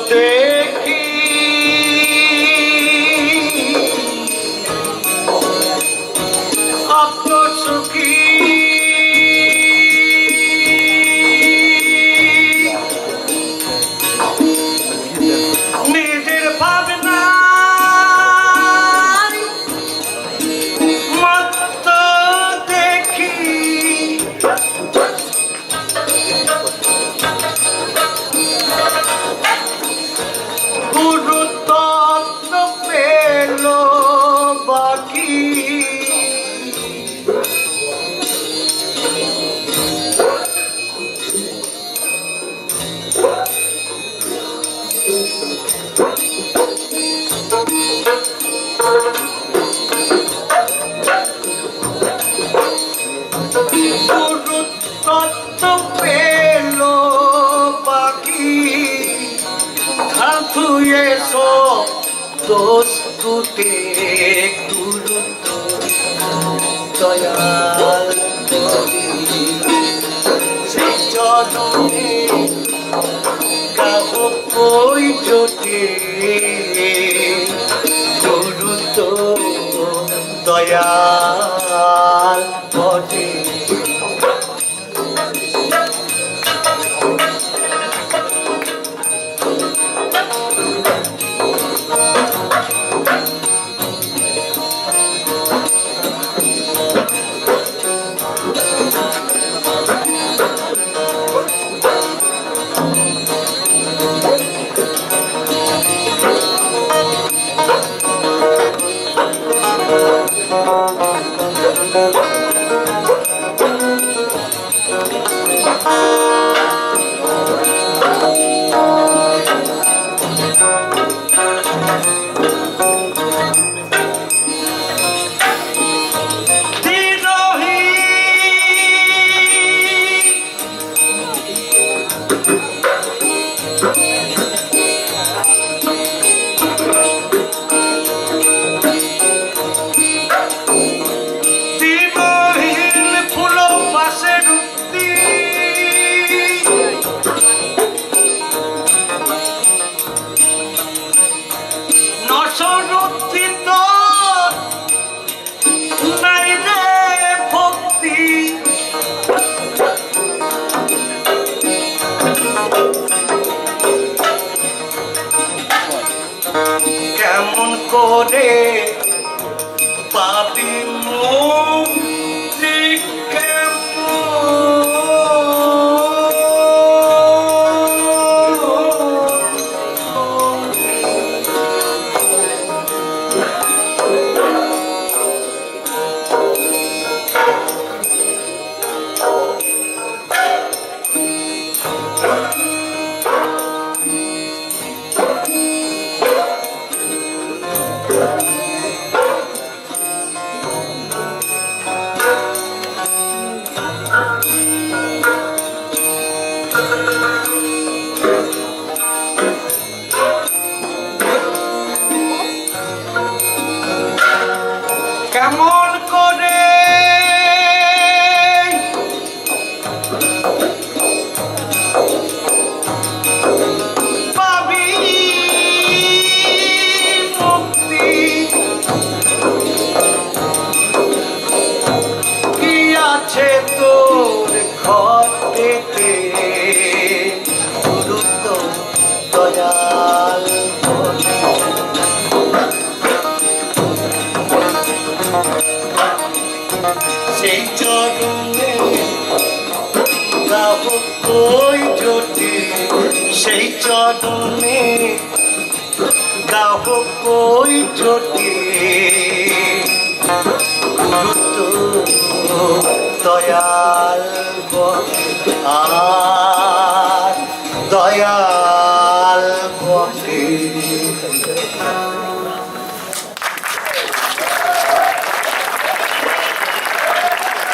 দেখি আত্ম সুখী নিজের ভাবনা মত দেখি গুরুত্ব পেল বাকি গুরুত্ব পেল বাকি ধুয়ে সব দোষ টুটে গুরুত্ব দয়াল সেই চরণে গাব কই জোটে গুরুত্ব দয়াল বটে কেমন করে পাবি মুক্তি কেমন করে পাবি মুক্তি কি আছে তোর ঘটেতে গুরুত্ব দয়াল সেই চরণে গাব কই জোটে সেই চরণে গাব কই জোটে গুরুত্ব দয়াল